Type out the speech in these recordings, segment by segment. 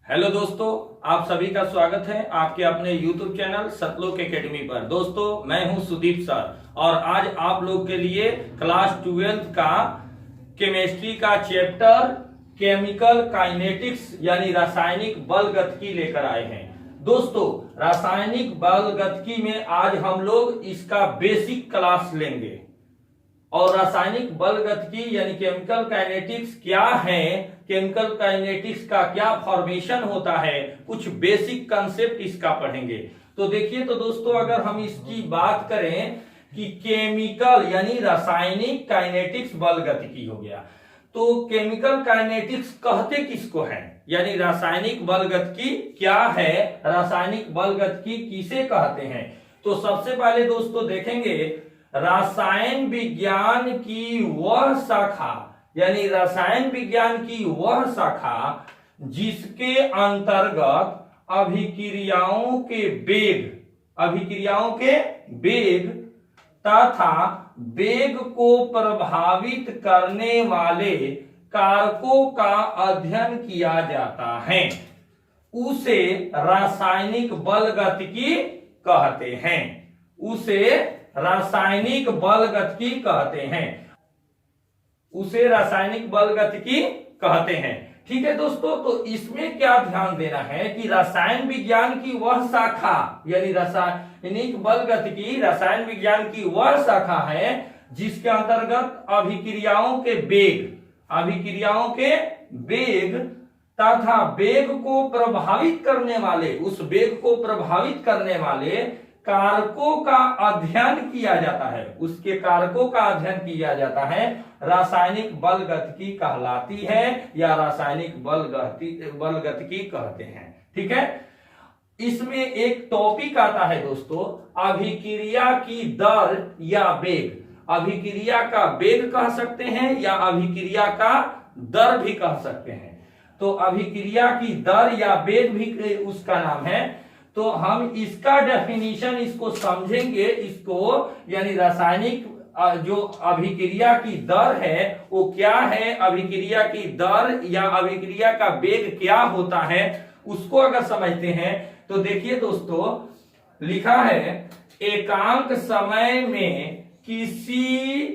Hello दोस्तों, आप सभी का स्वागत है आपके अपने YouTube चैनल सतलोक एकेडमी पर। दोस्तों, मैं हूं सुदीप सर और आज आप लोग के लिए क्लास 12 का केमिस्ट्री का चैप्टर केमिकल काइनेटिक्स यानी रासायनिक बलगतिकी लेकर आए हैं। दोस्तों, रासायनिक बलगतिकी में आज हम लोग इसका बेसिक क्लास लेंगे और रासायनिक बलगतिकी यानी केमिकल काइनेटिक्स क्या है, केमिकल काइनेटिक्स का क्या फॉर्मेशन होता है, कुछ बेसिक कंसेप्ट इसका पढ़ेंगे। तो देखिए, तो दोस्तों, अगर हम इसकी बात करें कि केमिकल यानी रासायनिक काइनेटिक्स बलगतिकी हो गया, तो केमिकल काइनेटिक्स कहते किसको है, यानी रासायनिक बलगतिकी क्या है, रासायनिक बलगतिकी किसे कहते हैं। तो सबसे पहले दोस्तों देखेंगे रसायन विज्ञान की वह शाखा यानी रसायन विज्ञान की वह शाखा जिसके अंतर्गत अभिक्रियाओं के वेग तथा वेग को प्रभावित करने वाले कारकों का अध्ययन किया जाता है, उसे रासायनिक बलगतिकी कहते हैं। उसे रासायनिक बलगतिकी कहते हैं। उसे रासायनिक बलगतिकी कहते हैं। ठीक है दोस्तों, तो इसमें क्या ध्यान देना है कि रसायन विज्ञान की वह शाखा यानी रासायनिक बलगतिकी रसायन विज्ञान की वह शाखा है जिसके अंतर्गत अभिक्रियाओं के वेग तथा वेग को प्रभावित करने वाले कारकों का अध्ययन किया जाता है, उसके कारकों का अध्ययन किया जाता है, रासायनिक बलगतिकी कहलाती है या रासायनिक बलगतिकी कहते हैं। ठीक है, इसमें एक टॉपिक आता है दोस्तों, अभिक्रिया की दर या वेग। अभिक्रिया का वेग कह सकते हैं या अभिक्रिया का दर भी कह सकते हैं। तो अभिक्रिया की दर या वेग भी उसका नाम है। तो हम इसका डेफिनेशन इसको समझेंगे, इसको यानी रासायनिक जो अभिक्रिया की दर है वो क्या है, अभिक्रिया की दर या अभिक्रिया का वेग क्या होता है, उसको अगर समझते हैं तो देखिए दोस्तों, लिखा है एकांक समय में किसी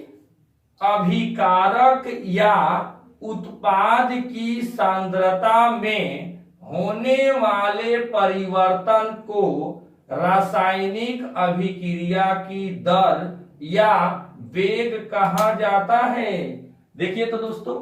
अभिकारक या उत्पाद की सांद्रता में होने वाले परिवर्तन को रासायनिक अभिक्रिया की दर या वेग कहा जाता है। देखिए तो दोस्तों,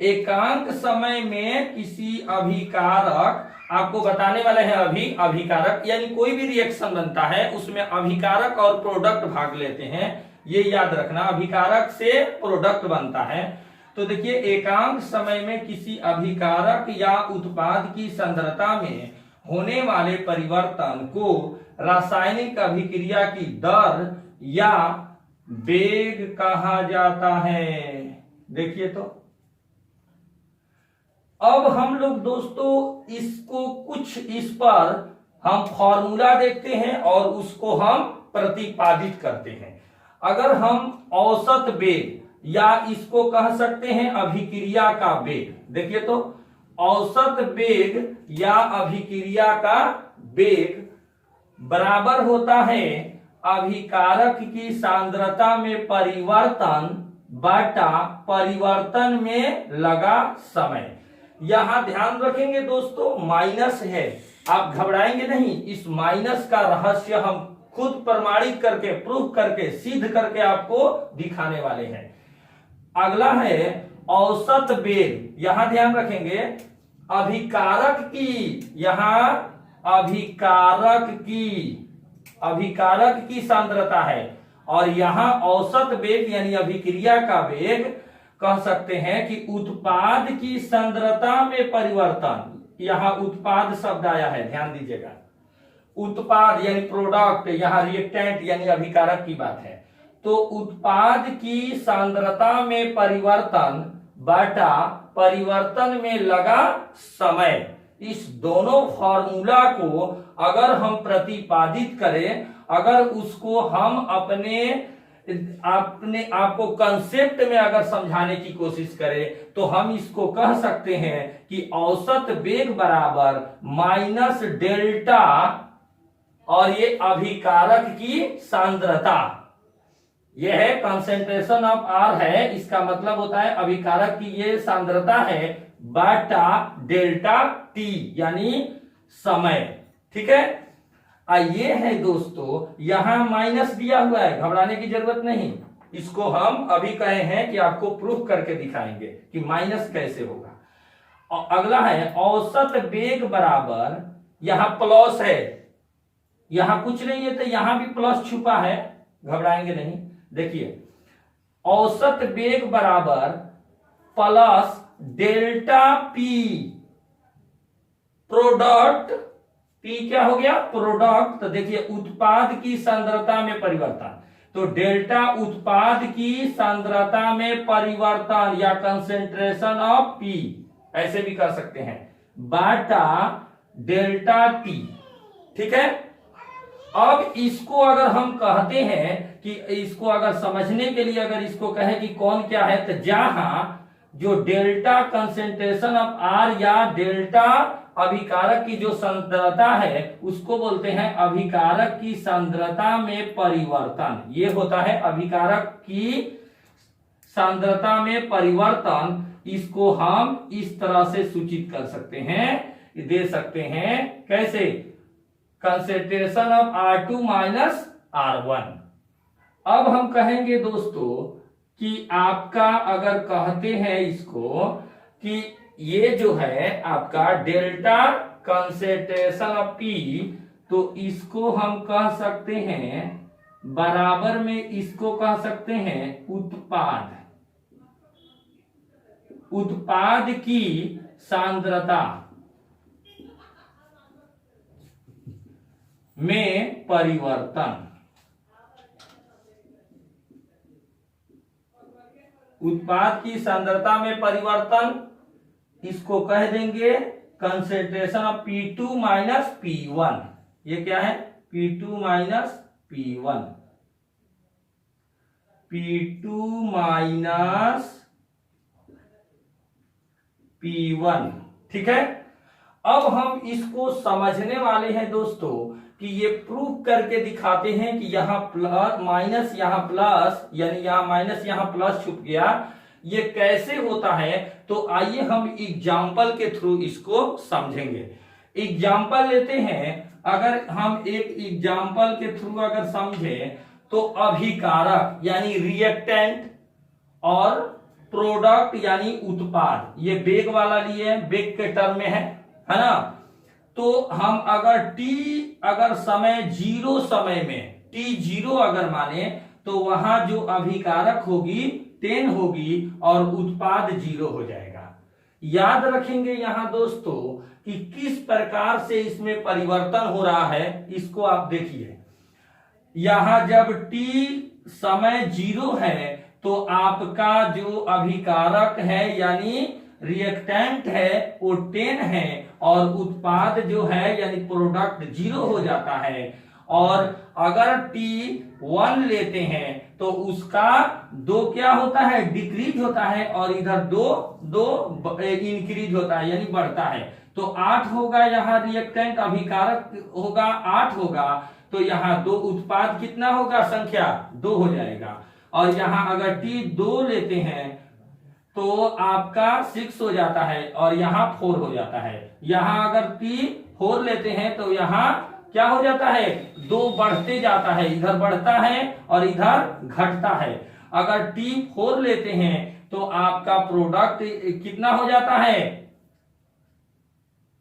एकांक समय में किसी अभिकारक, आपको बताने वाले हैं अभिकारक यानी कोई भी रिएक्शन बनता है उसमें अभिकारक और प्रोडक्ट भाग लेते हैं, ये याद रखना, अभिकारक से प्रोडक्ट बनता है। तो देखिए, एकांक समय में किसी अभिकारक या उत्पाद की सांद्रता में होने वाले परिवर्तन को रासायनिक अभिक्रिया की दर या वेग कहा जाता है। देखिए, तो अब हम लोग दोस्तों इसको कुछ इस पर हम फॉर्मूला देखते हैं और उसको हम प्रतिपादित करते हैं। अगर हम औसत वेग या इसको कह सकते हैं अभिक्रिया का वेग, देखिए तो औसत वेग या अभिक्रिया का वेग बराबर होता है अभिकारक की सांद्रता में परिवर्तन बटा परिवर्तन में लगा समय। यहां ध्यान रखेंगे दोस्तों, माइनस है, आप घबराएंगे नहीं, इस माइनस का रहस्य हम खुद प्रमाणित करके, प्रूफ करके, सिद्ध करके आपको दिखाने वाले हैं। अगला है औसत वेग, यहां ध्यान रखेंगे अभिकारक की, यहां अभिकारक की सांद्रता है और यहां औसत वेग यानी अभिक्रिया का वेग कह सकते हैं कि उत्पाद की सांद्रता में परिवर्तन। यहां उत्पाद शब्द आया है, ध्यान दीजिएगा, उत्पाद यानी प्रोडक्ट, यहां रिएक्टेंट यानी अभिकारक की बात है। तो उत्पाद की सांद्रता में परिवर्तन बटा परिवर्तन में लगा समय, इस दोनों फॉर्मूला को अगर हम प्रतिपादित करें, अगर उसको हम अपने आपको कंसेप्ट में अगर समझाने की कोशिश करें तो हम इसको कह सकते हैं कि औसत वेग बराबर माइनस डेल्टा और ये अभिकारक की सांद्रता, यह है कंसेंट्रेशन ऑफ आर है, इसका मतलब होता है अभिकारक की ये सांद्रता है बाटा डेल्टा टी यानी समय। ठीक है, ये है दोस्तों, यहां माइनस दिया हुआ है, घबराने की जरूरत नहीं, इसको हम अभी कहे हैं कि आपको प्रूफ करके दिखाएंगे कि माइनस कैसे होगा। और अगला है औसत वेग बराबर, यहां प्लस है, यहां कुछ नहीं है तो यहां भी प्लस छुपा है, घबराएंगे नहीं। देखिए औसत वेग बराबर plus delta P, product P क्या हो गया, प्रोडक्ट, तो देखिए उत्पाद की सांद्रता में परिवर्तन, तो डेल्टा उत्पाद की सांद्रता में परिवर्तन या कंसेंट्रेशन ऑफ पी, ऐसे भी कर सकते हैं, बाटा डेल्टा टी। ठीक है, अब इसको अगर हम कहते हैं कि इसको अगर समझने के लिए अगर इसको कहें कि कौन क्या है, तो जहां जो डेल्टा कंसेंट्रेशन ऑफ आर या डेल्टा अभिकारक की जो सांद्रता है उसको बोलते हैं अभिकारक की सांद्रता में परिवर्तन, ये होता है अभिकारक की सांद्रता में परिवर्तन। इसको हम इस तरह से सूचित कर सकते हैं, दे सकते हैं कैसे, concentration of R2 minus R1। अब हम कहेंगे दोस्तों कि आपका अगर कहते हैं इसको कि ये जो है आपका डेल्टा कंसेंट्रेशन ऑफ P, तो इसको हम कह सकते हैं बराबर में, इसको कह सकते हैं उत्पाद, उत्पाद की सांद्रता में परिवर्तन, उत्पाद की सांद्रता में परिवर्तन, इसको कह देंगे concentration of P2 minus P1। ये क्या है, P2 minus P1, P2 minus P1। ठीक है, अब हम इसको समझने वाले हैं दोस्तों कि ये प्रूफ करके दिखाते हैं कि यहां प्लस माइनस, यहां प्लस, यानी यहां माइनस यहां प्लस छुप गया, ये कैसे होता है। तो आइए हम एग्जाम्पल के थ्रू इसको समझेंगे। एग्जाम्पल लेते हैं, अगर हम एक एग्जाम्पल के थ्रू अगर समझें तो अभिकारक यानी रिएक्टेंट और प्रोडक्ट यानी उत्पाद, ये वेग वाला लिए, वेग के टर्म में है ना। तो हम अगर t अगर समय जीरो, समय में t जीरो अगर माने तो वहां जो अभिकारक होगी 10 होगी और उत्पाद 0 हो जाएगा। याद रखेंगे यहां दोस्तों कि किस प्रकार से इसमें परिवर्तन हो रहा है, इसको आप देखिए। यहां जब t समय 0 है तो आपका जो अभिकारक है यानी रिएक्टेंट है वो 10 है और उत्पाद जो है यानी प्रोडक्ट 0 हो जाता है। और अगर T1 लेते हैं तो उसका 2 क्या होता है, डिक्रीज होता है, और इधर 2 इंक्रीज होता है यानी बढ़ता है। तो 8 होगा, यहाँ रिएक्टेंट अभिकारक होगा 8 होगा, तो यहाँ 2 उत्पाद कितना होगा, संख्या 2 हो जाएगा। और यहाँ अगर T2 लेते हैं तो आपका 6 हो जाता है और यहाँ 4 हो जाता है। यहाँ अगर T4 लेते हैं तो यहाँ क्या हो जाता है, 2 बढ़ते जाता है, इधर बढ़ता है और इधर घटता है। अगर T4 लेते हैं तो आपका प्रोडक्ट कितना हो जाता है,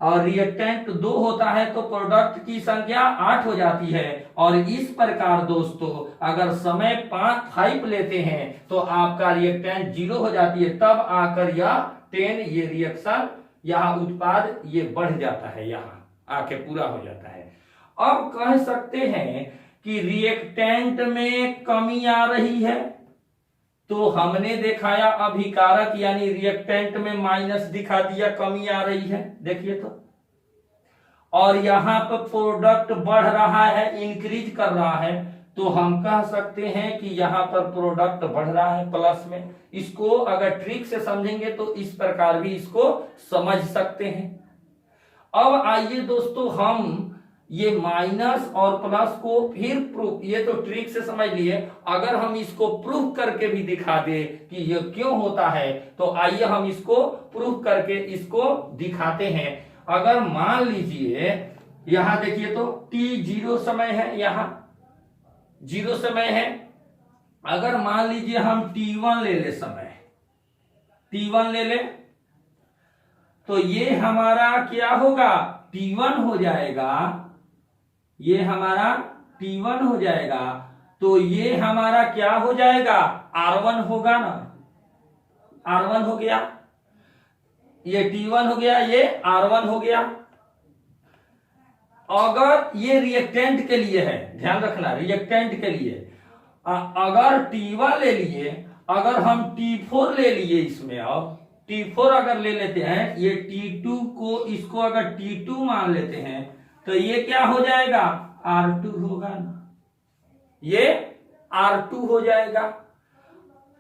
और रिएक्टेंट 2 होता है तो प्रोडक्ट की संख्या 8 हो जाती है। और इस प्रकार दोस्तों अगर समय 5 लेते हैं तो आपका रिएक्टेंट 0 हो जाती है, तब आकर यह 10 ये रिएक्शन यहाँ उत्पाद ये बढ़ जाता है, यहाँ आके पूरा हो जाता है। अब कह सकते हैं कि रिएक्टेंट में कमी आ रही है, तो हमने दिखाया अभिकारक यानी रिएक्टेंट में माइनस दिखा दिया, कमी आ रही है, देखिए तो। और यहां पर प्रोडक्ट बढ़ रहा है, इंक्रीज कर रहा है, तो हम कह सकते हैं कि यहाँ पर प्रोडक्ट बढ़ रहा है प्लस में। इसको अगर ट्रिक से समझेंगे तो इस प्रकार भी इसको समझ सकते हैं। अब आइए दोस्तों, हम ये माइनस और प्लस को फिर प्रूफ, ये तो ट्रिक से समझ लिए, अगर हम इसको प्रूफ करके भी दिखा दे कि ये क्यों होता है, तो आइए हम इसको प्रूफ करके इसको दिखाते हैं। अगर मान लीजिए यहां देखिए तो t 0 समय है, यहां 0 समय है। अगर मान लीजिए हम t1 ले ले, समय t1 ले ले, तो ये हमारा क्या होगा, t1 हो जाएगा, ये हमारा t1 हो जाएगा। तो ये हमारा क्या हो जाएगा, r1 होगा ना, r1 हो गया, ये t1 हो गया, ये r1 हो गया। अगर ये रिएक्टेंट के लिए है, ध्यान रखना, रिएक्टेंट के लिए अगर t1 ले लिए, अगर हम t4 ले लिए इसमें, अब t4 अगर ले लेते हैं, ये t2 को, इसको अगर t2 मान लेते हैं, तो ये क्या हो जाएगा, r2 होगा ना, ये r2 हो जाएगा।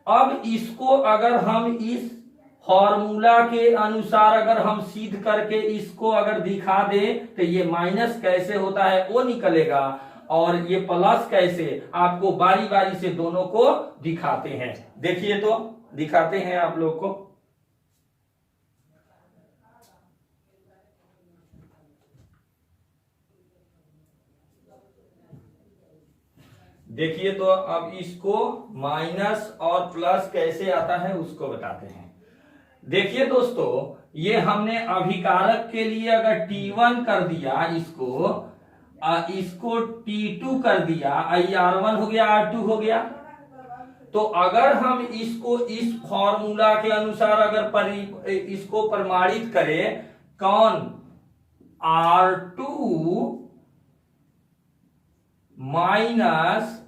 अब इसको अगर हम इस फॉर्मूला के अनुसार अगर हम सिद्ध करके इसको अगर दिखा दे, तो ये माइनस कैसे होता है वो निकलेगा, और ये प्लस कैसे, आपको बारी बारी से दोनों को दिखाते हैं। देखिए तो दिखाते हैं आप लोग को। देखिए तो अब इसको माइनस और प्लस कैसे आता है उसको बताते हैं। देखिए दोस्तों, ये हमने अभिकारक के लिए अगर t1 कर दिया, इसको t2 कर दिया, r1 हो गया, r2 हो गया। तो अगर हम इसको इस फॉर्मूला के अनुसार अगर इसको प्रमाणित करें, कौन, r2 minus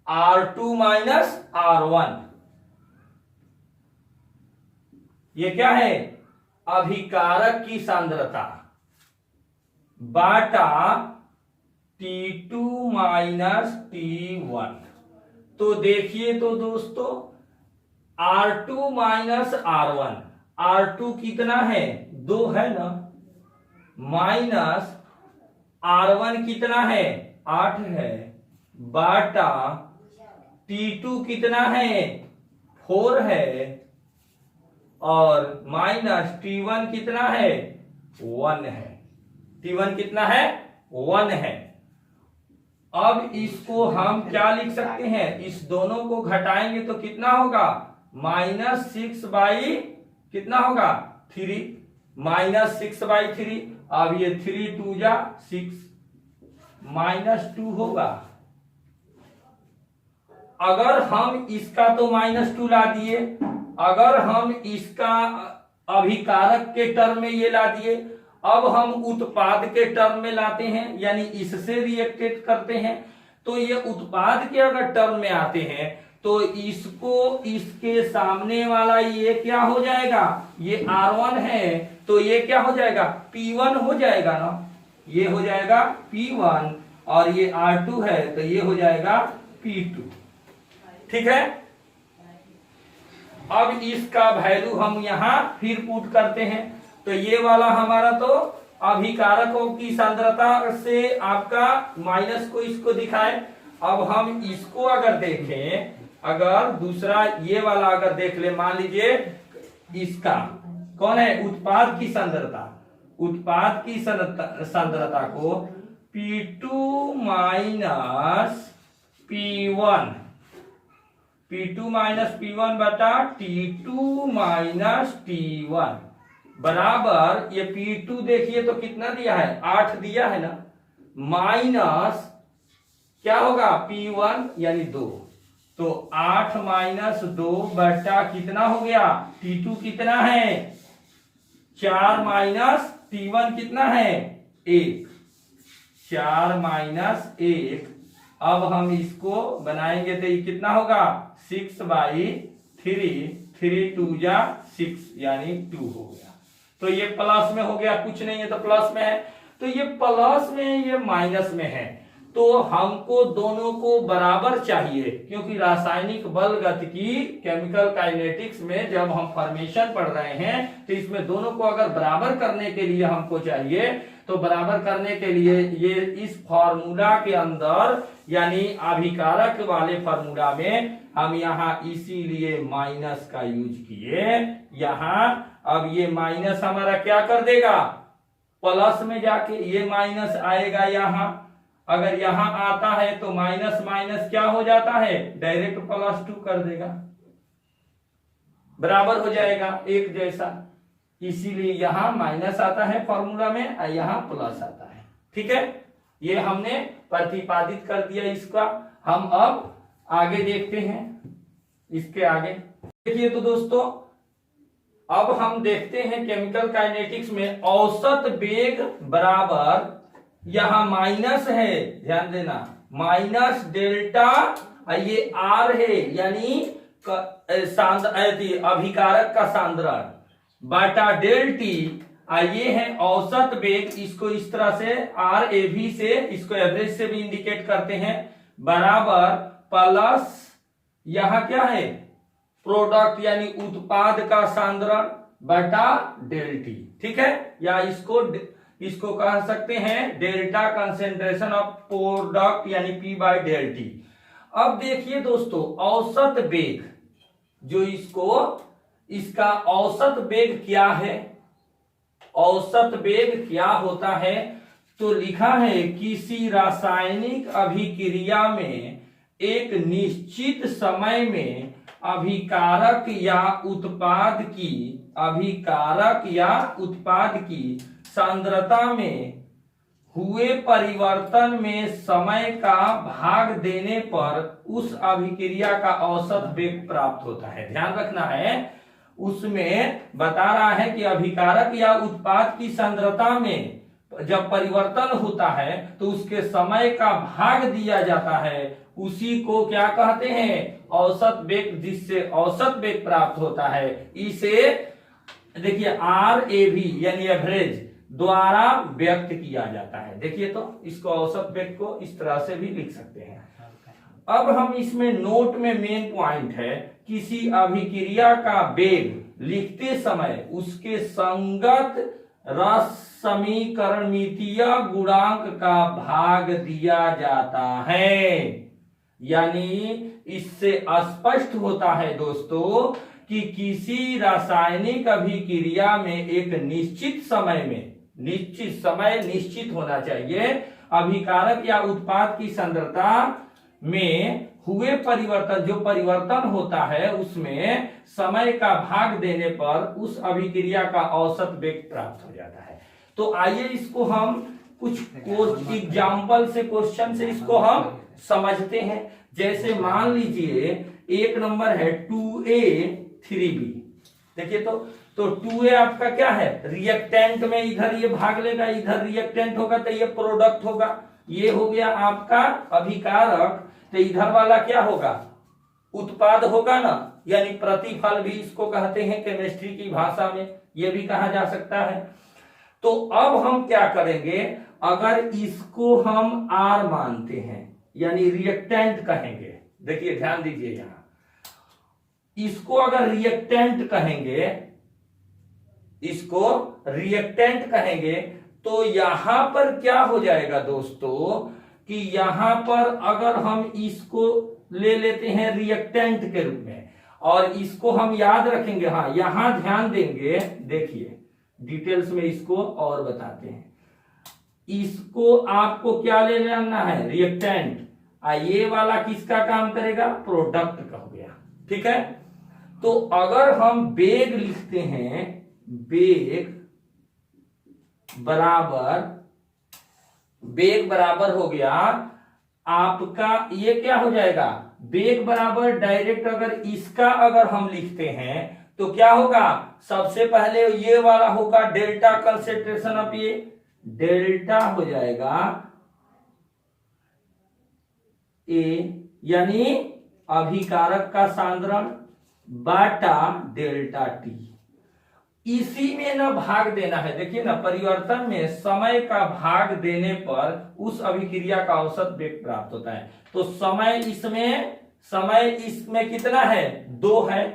r2 minus r1, ये क्या है, अभिकारक की सांद्रता बाटा t2 माइनस t1। तो देखिए तो दोस्तों, r2 माइनस r1, r2 कितना है, 2 है ना, माइनस r1 कितना है, 8 है, बाटा t2 कितना है, 4 है, और माइनस t1 कितना है, 1 है। t1 कितना है, 1 है। अब इसको हम क्या लिख सकते हैं, इस दोनों को घटाएंगे तो कितना होगा, -6 बाई कितना होगा, 3, -6 बाई 3। अब ये 3 2 जा 6, -2 होगा। अगर हम इसका तो -2 ला दिए, अगर हम इसका अभिकारक के टर्म में ये ला दिए, अब हम उत्पाद के टर्म में लाते हैं, यानी इससे रिएक्टेड करते हैं, तो ये उत्पाद के अगर टर्म में आते हैं, तो इसको इसके सामने वाला ये क्या हो जाएगा, ये r1 है, तो ये क्या हो जाएगा, p1 हो जाएगा ना, ये हो जाएगा p1, और ये r2 है तो ये हो जाएगा p2। ठीक है। अब इसका वैल्यू हम यहां फिर पुट करते हैं, तो ये वाला हमारा तो अभिकारकों की सांद्रता से आपका माइनस को इसको दिखाए। अब हम इसको अगर देखें, अगर दूसरा ये वाला अगर देख ले, मान लीजिए इसका कौन है, उत्पाद की सांद्रता, उत्पाद की सांद्रता को P2 minus P1, P2 minus P1 बटा T2 माइनस T1 बराबर, ये P2 देखिए तो कितना दिया है, 8 दिया है ना, माइनस क्या होगा P1 यानी 2, तो 8 माइनस 2 बटा कितना हो गया, T2 कितना है 4 माइनस T1 कितना है 1, 4 माइनस 1। अब हम इसको बनाएंगे तो ये कितना होगा 6 बाई 3, 3 2 जा 6 यानी 2 हो गया। तो ये प्लस में हो गया, कुछ नहीं है तो प्लस में है, तो ये प्लस में ये माइनस में है, तो हमको दोनों को बराबर चाहिए, क्योंकि रासायनिक बल गतिकी केमिकल काइनेटिक्स में जब हम फॉर्मेशन पढ़ रहे हैं तो इसमें दोनों को अगर बराबर करने के लिए हमको चाहिए, तो बराबर करने के लिए ये इस फॉर्मूला के अंदर यानी अभिकारक वाले फॉर्मूला में हम यहाँ इसीलिए माइनस का यूज किए यहाँ। अब ये माइनस हमारा क्या कर देगा, प्लस में जाके ये माइनस आएगा यहाँ। अगर यहां आता है तो माइनस माइनस क्या हो जाता है, डायरेक्ट +2 कर देगा, बराबर हो जाएगा एक जैसा। इसीलिए यहां माइनस आता है फॉर्मूला में और यहां प्लस आता है। ठीक है, ये हमने प्रतिपादित कर दिया इसका। हम अब आगे देखते हैं, इसके आगे देखिए तो दोस्तों, अब हम देखते हैं केमिकल काइनेटिक्स में औसत वेग बराबर, यहां माइनस है, ध्यान देना, माइनस डेल्टा, ये आर है यानी अभिकारक का सांद्रण बाटा डेल टी, ये है औसत वेग। इसको इस तरह से आर ए भी से, इसको एवरेज से भी इंडिकेट करते हैं, बराबर प्लस यहां क्या है, प्रोडक्ट यानी उत्पाद का सांद्रण बटा डेल टी। ठीक है, या इसको कह सकते हैं डेल्टा कंसेंट्रेशन ऑफ प्रोडक्ट यानी P बाय डेल टी। अब देखिए दोस्तों, औसत वेग जो इसका औसत वेग क्या है, औसत वेग क्या होता है, तो लिखा है किसी रासायनिक अभिक्रिया में एक निश्चित समय में अभिकारक या उत्पाद की सांद्रता में हुए परिवर्तन में समय का भाग देने पर उस अभिक्रिया का औसत वेग प्राप्त होता है। ध्यान रखना है, उसमें बता रहा है कि अभिकारक या उत्पाद की सांद्रता में जब परिवर्तन होता है तो उसके समय का भाग दिया जाता है, उसी को क्या कहते हैं, औसत वेग, जिससे औसत वेग प्राप्त होता है। इसे देखिए RAV यानी एवरेज द्वारा व्यक्त किया जाता है। देखिए तो इसको औसत वेग को इस तरह से भी लिख सकते हैं। अब हम इसमें नोट में मेन पॉइंट है, किसी अभिक्रिया का वेग लिखते समय उसके संगत रस समीकरणितीय गुणांक का भाग दिया जाता है। यानी इससे स्पष्ट होता है दोस्तों कि किसी रासायनिक अभिक्रिया में एक निश्चित समय निश्चित होना चाहिए, अभिकारक या उत्पाद की सांद्रता में हुए परिवर्तन, जो परिवर्तन होता है उसमें समय का भाग देने पर उस अभिक्रिया का औसत वेग प्राप्त हो जाता है। तो आइए इसको हम कुछ एग्जाम्पल से, क्वेश्चन से इसको हम समझते हैं। जैसे मान लीजिए एक नंबर है 2A 3B। देखिए तो 2A आपका क्या है, रिएक्टेंट में इधर ये भाग लेगा, इधर रिएक्टेंट होगा तो ये प्रोडक्ट होगा। ये हो गया आपका अभिकारक, तो इधर वाला क्या होगा, उत्पाद होगा ना, यानी प्रतिफल भी इसको कहते हैं केमिस्ट्री की भाषा में, ये भी कहा जा सकता है। तो अब हम क्या करेंगे, अगर इसको हम R मानते हैं यानी रिएक्टेंट कहेंगे, देखिए ध्यान दीजिए यहां, इसको अगर रिएक्टेंट कहेंगे, तो यहां पर क्या हो जाएगा दोस्तों कि यहां पर अगर हम इसको ले लेते हैं रिएक्टेंट के रूप में और इसको हम याद रखेंगे, हाँ यहां ध्यान देंगे, देखिए डिटेल्स में इसको और बताते हैं। इसको आपको क्या ले लेना है, रिएक्टेंट, ये वाला किसका काम करेगा, प्रोडक्ट का हो गया। ठीक है, तो अगर हम वेग लिखते हैं, वेग बराबर हो गया आपका, ये क्या हो जाएगा, वेग बराबर डायरेक्ट अगर इसका अगर हम लिखते हैं तो क्या होगा, सबसे पहले ये वाला होगा डेल्टा कंसेंट्रेशन ऑफ, ये डेल्टा हो जाएगा A यानी अभिकारक का सांद्रण बाटा डेल्टा T। इसी में ना भाग देना है। देखिए ना, परिवर्तन में समय का भाग देने पर उस अभिक्रिया का औसत वेग प्राप्त होता है। तो समय इसमें कितना है, 2 है,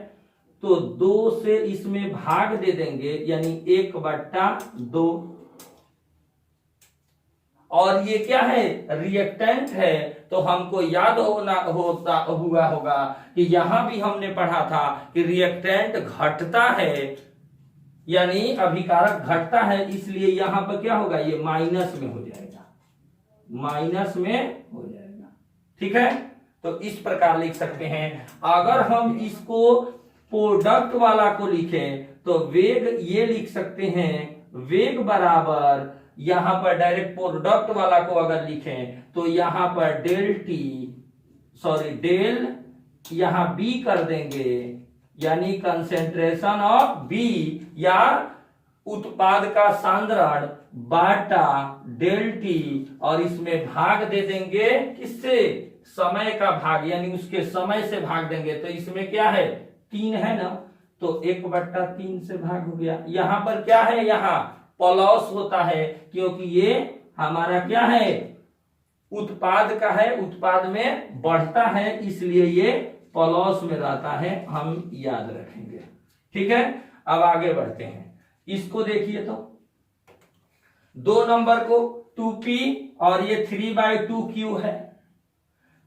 तो 2 से इसमें भाग दे देंगे, यानी 1/2। और ये क्या है, रिएक्टेंट है। तो हमको याद हुआ होगा कि यहां भी हमने पढ़ा था कि रिएक्टेंट घटता है, यानी अभिकारक घटता है, इसलिए यहां पर क्या होगा, ये माइनस में हो जाएगा, माइनस में हो जाएगा। ठीक है, तो इस प्रकार लिख सकते हैं। अगर हम इसको प्रोडक्ट वाला को लिखें तो वेग ये लिख सकते हैं, वेग बराबर, यहां पर डायरेक्ट प्रोडक्ट वाला को अगर लिखें तो यहां पर डेल यहां बी कर देंगे, यानी कंसेंट्रेशन ऑफ बी, या उत्पाद का सांद्रण बाटा डेल टी, और इसमें भाग दे देंगे किससे, समय का भाग, यानी उसके समय से भाग देंगे। तो इसमें क्या है, 3 है ना, तो 1/3 से भाग हो गया। यहां पर क्या है, यहां प्लस होता है, क्योंकि ये हमारा क्या है, उत्पाद का है, उत्पाद में बढ़ता है, इसलिए ये प्लस में रहता है, हम याद रखेंगे। ठीक है, अब आगे बढ़ते हैं। इसको देखिए तो 2 नंबर को 2p और ये 3/2q है।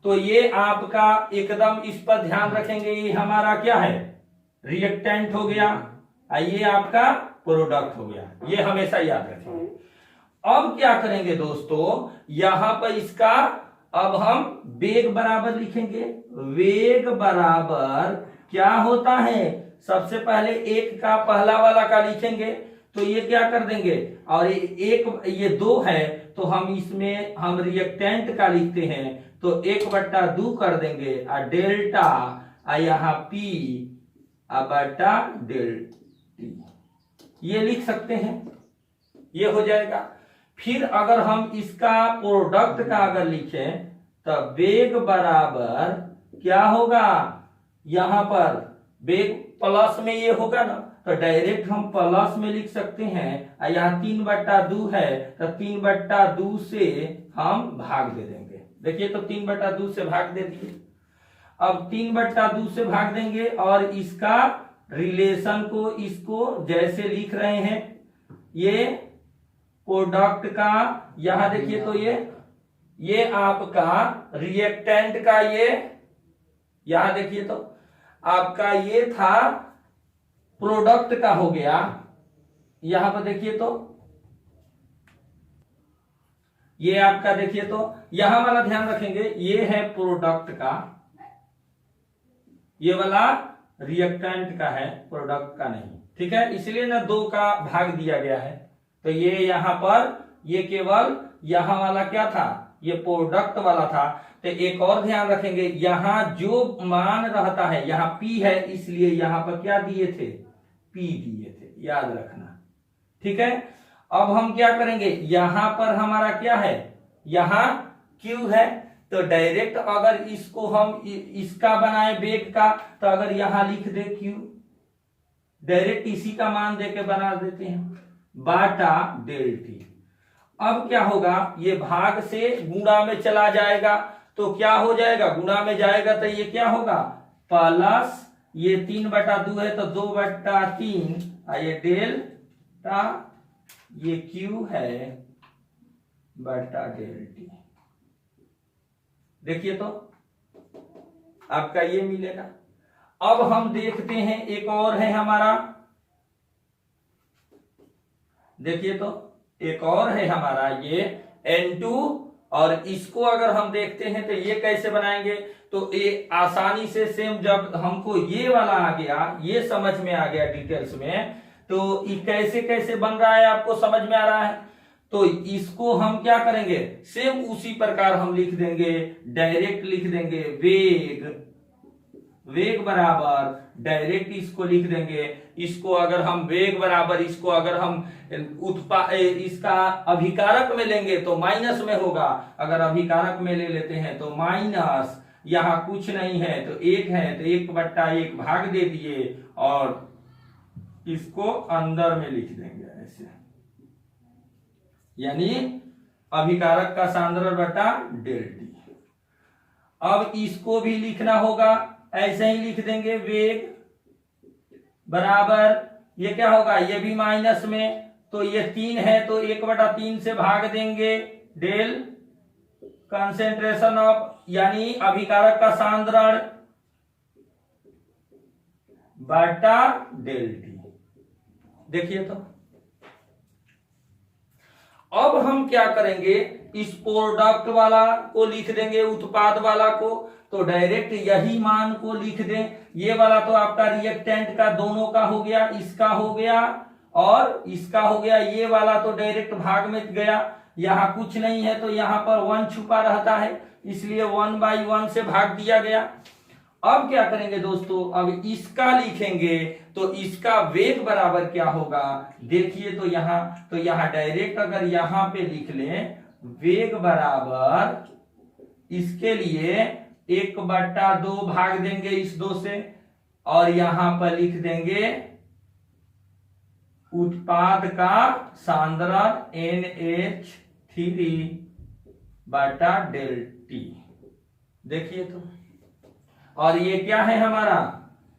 तो ये आपका एकदम इस पर ध्यान रखेंगे, ये हमारा क्या है, रिएक्टेंट हो गया, ये आपका प्रोडक्ट हो गया, ये हमेशा याद रखेंगे। अब क्या करेंगे दोस्तों, यहां पर इसका अब हम वेग बराबर लिखेंगे। वेग बराबर क्या होता है, सबसे पहले 1 का पहला वाला का लिखेंगे, तो ये क्या कर देंगे, और ये 2 है, तो हम इसमें हम रिएक्टेंट का लिखते हैं, तो 1/2 कर देंगे, और डेल्टा यहाँ P बटा डेल टी, ये लिख सकते हैं, ये हो जाएगा। फिर अगर हम इसका प्रोडक्ट का अगर लिखें तो वेग बराबर क्या होगा, यहां पर वेग प्लस में ये होगा ना, तो डायरेक्ट हम प्लस में लिख सकते हैं। यहाँ 3/2 है, तो 3/2 से हम भाग दे देंगे। देखिए, तो 3/2 से भाग दे दिए। अब 3/2 से भाग देंगे, और इसका रिलेशन को इसको जैसे लिख रहे हैं, ये प्रोडक्ट का, यहां देखिए तो ये आपका रिएक्टेंट का, ये यहां देखिए तो आपका ये था प्रोडक्ट का हो गया। यहां पर देखिए तो ये आपका, देखिए तो यहां वाला ध्यान रखेंगे, ये है प्रोडक्ट का, ये वाला रिएक्टेंट का है, प्रोडक्ट का नहीं। ठीक है, इसलिए ना 2 का भाग दिया गया है। तो ये यहां पर ये केवल यहां वाला क्या था, ये प्रोडक्ट वाला था। तो एक और ध्यान रखेंगे, यहां जो मान रहता है, यहां P है, इसलिए यहां पर क्या दिए थे, P दिए थे, याद रखना। ठीक है, अब हम क्या करेंगे, यहां पर हमारा क्या है, यहां Q है, तो डायरेक्ट अगर इसको हम इसका बनाए वेग का, तो अगर यहां लिख दे Q, डायरेक्ट इसी का मान देके बना देते हैं, बाटा डेल टी। अब क्या होगा, ये भाग से गुणा में चला जाएगा, तो क्या हो जाएगा, गुणा में जाएगा तो ये क्या होगा, प्लस ये 3/2 है, तो 2/3, ये डेल्टा, ये Q है बटा डेल टी। देखिए तो आपका ये मिलेगा। अब हम देखते हैं, एक और है हमारा, देखिए तो एक और है हमारा ये N2, और इसको अगर हम देखते हैं तो ये कैसे बनाएंगे, तो ये आसानी से सेम, जब हमको ये वाला आ गया, ये समझ में आ गया डिटेल्स में, तो ये कैसे कैसे बन रहा है आपको समझ में आ रहा है। तो इसको हम क्या करेंगे, सेम उसी प्रकार हम लिख देंगे, डायरेक्ट लिख देंगे वेग बराबर, डायरेक्ट इसको लिख देंगे, इसको अगर हम वेग बराबर, इसको अगर हम इसका अभिकारक में लेंगे तो माइनस में होगा, अगर अभिकारक में ले लेते हैं तो माइनस, यहां कुछ नहीं है तो 1 है, तो 1/1 भाग दे दिए, और इसको अंदर में लिख देंगे ऐसे, यानी अभिकारक का सांद्रण बटा डेल टी। अब इसको भी लिखना होगा, ऐसे ही लिख देंगे, वेग बराबर, ये क्या होगा, ये भी माइनस में, तो ये 3 है तो 1/3 से भाग देंगे, डेल कंसेंट्रेशन ऑफ, यानी अभिकारक का सांद्रण बटा डेल टी। देखिए तो अब हम क्या करेंगे, इस प्रोडक्ट वाला को लिख देंगे, उत्पाद वाला को, तो डायरेक्ट यही मान को लिख दें। ये वाला तो आपका रिएक्टेंट का दोनों का हो गया, इसका हो गया और इसका हो गया, ये वाला तो डायरेक्ट भाग में गया, यहाँ कुछ नहीं है तो यहाँ पर 1 छुपा रहता है, इसलिए 1/1 से भाग दिया गया। अब क्या करेंगे दोस्तों, अब इसका लिखेंगे तो इसका वेग बराबर क्या होगा, देखिए तो यहाँ डायरेक्ट अगर यहाँ पे लिख लें, वेग बराबर इसके लिए 1/2 भाग देंगे इस 2 से, और यहां पर लिख देंगे उत्पाद का सांद्रण NH3 बटा डेल टी। देखिए तो, और ये क्या है हमारा,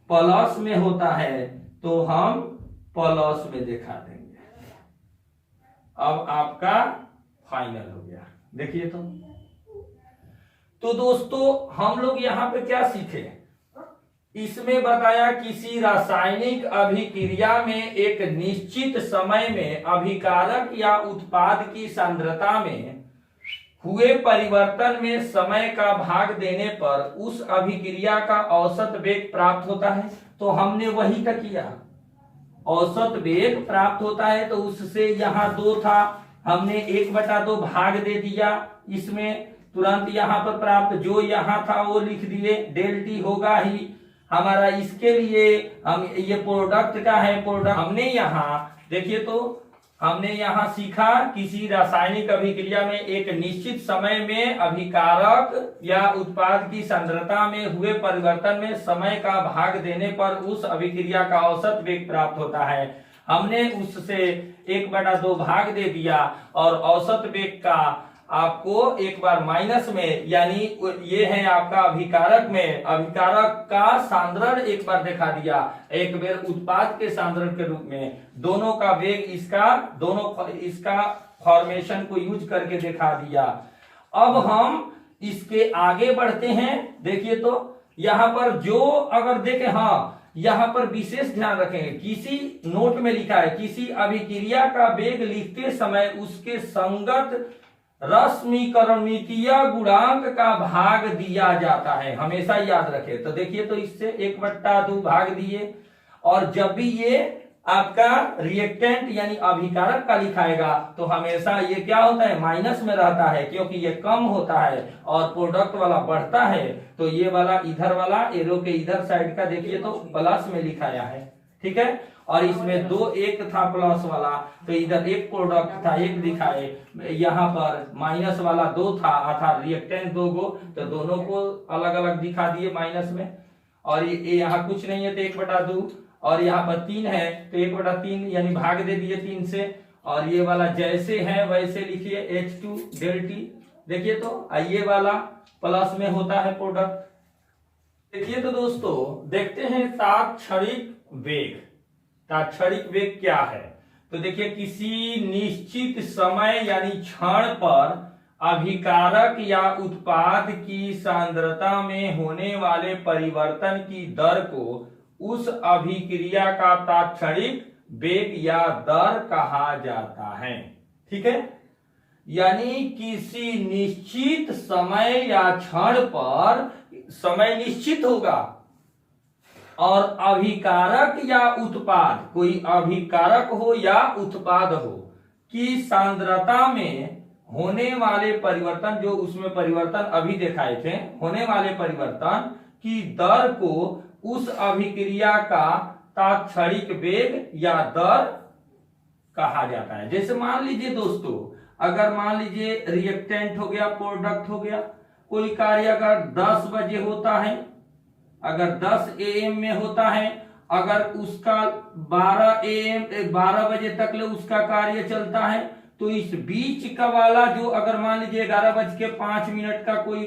प्लस में होता है तो हम प्लस में दिखा देंगे। अब आपका फाइनल हो गया। देखिए तो दोस्तों हम लोग यहां पे क्या सीखे, इसमें बताया किसी रासायनिक अभिक्रिया में एक निश्चित समय में अभिकारक या उत्पाद की सांद्रता में हुए परिवर्तन में समय का भाग देने पर उस अभिक्रिया का औसत वेग प्राप्त होता है। तो हमने वही का किया, औसत वेग प्राप्त होता है, तो उससे यहाँ 2 था, हमने 1/2 भाग दे दिया, इसमें तुरंत यहाँ पर प्राप्त, जो यहाँ था वो लिख दिए, डेल टी होगा ही हमारा। इसके लिए हम, ये प्रोडक्ट का है, प्रोडक्ट हमने यहाँ, देखिए तो हमने यहाँ सीखा किसी रासायनिक अभिक्रिया में एक निश्चित समय में अभिकारक या उत्पाद की सांद्रता में हुए परिवर्तन में समय का भाग देने पर उस अभिक्रिया का औसत वेग प्राप्त होता है। हमने उससे 1/2 भाग दे दिया और औसत वेग का आपको एक बार माइनस में, यानी ये है आपका अभिकारक में, अभिकारक का सांद्रण एक बार दिखा दिया, एक बार उत्पाद के सांद्रण के रूप में, दोनों का वेग इसका फॉर्मेशन को यूज करके दिखा दिया। अब हम इसके आगे बढ़ते हैं। देखिए तो यहां पर जो अगर देखें, हाँ यहां पर विशेष ध्यान रखेंगे, किसी नोट में लिखा है किसी अभिक्रिया का वेग लिखते समय उसके संगत रश्मिकरणिकीय गुणांक का भाग दिया जाता है, हमेशा याद रखें। तो देखिए तो इससे 1/2 भाग दिए, और जब भी ये आपका रिएक्टेंट यानी अभिकारक का लिखाएगा तो हमेशा ये क्या होता है, माइनस में रहता है, क्योंकि ये कम होता है और प्रोडक्ट वाला बढ़ता है। तो ये वाला इधर वाला एरो के इधर साइड का देखिए तो प्लस में लिखाया है, ठीक है, और इसमें 2 1 था प्लस वाला, तो इधर 1 प्रोडक्ट था 1 दिखाए, यहाँ पर माइनस वाला 2 था अर्थात रिएक्टेंट 2 गो, तो दोनों को अलग अलग दिखा दिए माइनस में, और ये यहाँ कुछ नहीं है तो 1/2, और यहाँ पर 3 है तो 1/3 यानी भाग दे दिए 3 से, और ये वाला जैसे है वैसे लिखिए H2 डेल टी। देखिए तो ये वाला प्लस में होता है प्रोडक्ट। देखिए तो दोस्तों देखते हैं तात्क्षणिक वेग। तात्क्षणिक वेग क्या है, तो देखिए किसी निश्चित समय यानी क्षण पर अभिकारक या उत्पाद की सांद्रता में होने वाले परिवर्तन की दर को उस अभिक्रिया का तात्क्षणिक वेग या दर कहा जाता है। ठीक है, यानी किसी निश्चित समय या क्षण पर, समय निश्चित होगा, और अभिकारक या उत्पाद, कोई अभिकारक हो या उत्पाद हो, की सांद्रता में होने वाले परिवर्तन, जो उसमें परिवर्तन अभी दिखाए थे, होने वाले परिवर्तन की दर को उस अभिक्रिया का तात्क्षणिक वेग या दर कहा जाता है। जैसे मान लीजिए दोस्तों, अगर मान लीजिए रिएक्टेंट हो गया, प्रोडक्ट हो गया, कोई कार्य अगर 10 बजे होता है, अगर 10 AM में होता है अगर उसका 12 बजे तक ले उसका कार्य चलता है, तो इस बीच का वाला जो अगर मान लीजिए 11:05 का कोई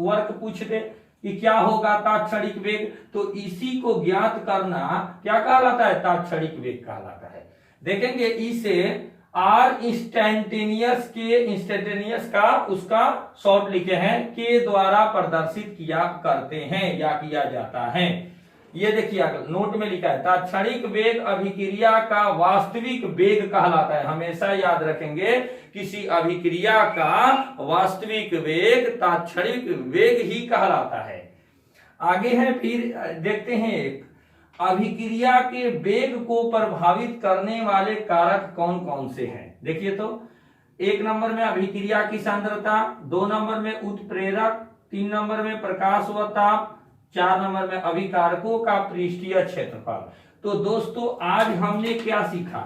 वर्क पूछ दे कि क्या होगा तात्क्षणिक वेग, तो इसी को ज्ञात करना क्या कहलाता है, तात्क्षणिक वेग कहलाता है। देखेंगे इसे आर इंस्टेंटेनियस का उसका शॉर्ट लिखे हैं, के द्वारा प्रदर्शित किया करते हैं या किया जाता है। ये देखिए नोट में लिखा है, तात्क्षणिक वेग अभिक्रिया का वास्तविक वेग कहलाता है। हमेशा याद रखेंगे, किसी अभिक्रिया का वास्तविक वेग तात्क्षणिक वेग ही कहलाता है। आगे है, फिर देखते हैं अभिक्रिया के वेग को प्रभावित करने वाले कारक कौन कौन से हैं। देखिए तो 1 नंबर में अभिक्रिया की सांद्रता, 2 नंबर में उत्प्रेरक, 3 नंबर में प्रकाश व ताप, 4 नंबर में अभिकारकों का पृष्ठीय क्षेत्रफल। तो दोस्तों आज हमने क्या सीखा,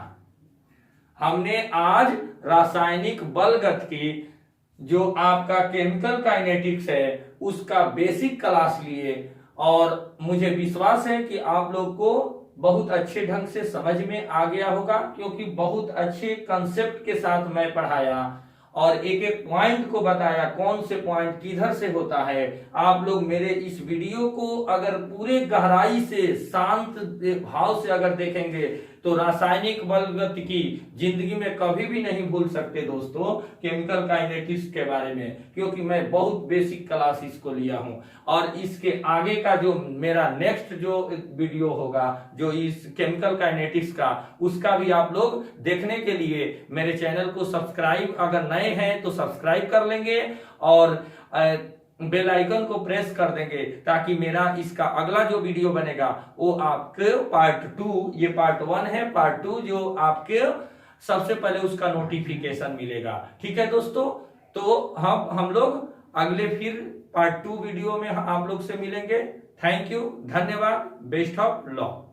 हमने आज रासायनिक बलगत की जो आपका केमिकल काइनेटिक्स है उसका बेसिक क्लास लिए, और मुझे विश्वास है कि आप लोग को बहुत अच्छे ढंग से समझ में आ गया होगा, क्योंकि बहुत अच्छे कंसेप्ट के साथ मैं पढ़ाया और एक एक पॉइंट को बताया, कौन से पॉइंट किधर से होता है। आप लोग मेरे इस वीडियो को अगर पूरे गहराई से शांत भाव से अगर देखेंगे तो रासायनिक बलगत की जिंदगी में कभी भी नहीं भूल सकते दोस्तों केमिकल काइनेटिक्स के बारे में, क्योंकि मैं बहुत बेसिक क्लास इसको लिया हूं। और इसके आगे का जो मेरा नेक्स्ट जो वीडियो होगा जो इस केमिकल काइनेटिक्स का, उसका भी आप लोग देखने के लिए मेरे चैनल को सब्सक्राइब, अगर नए हैं तो सब्सक्राइब कर लेंगे और बेल आइकन को प्रेस कर देंगे, ताकि मेरा इसका अगला जो वीडियो बनेगा वो आपके पार्ट 2, ये पार्ट 1 है, पार्ट 2 जो आपके सबसे पहले उसका नोटिफिकेशन मिलेगा। ठीक है दोस्तों, तो हम लोग अगले फिर पार्ट 2 वीडियो में आप लोग से मिलेंगे। थैंक यू, धन्यवाद, बेस्ट ऑफ लक।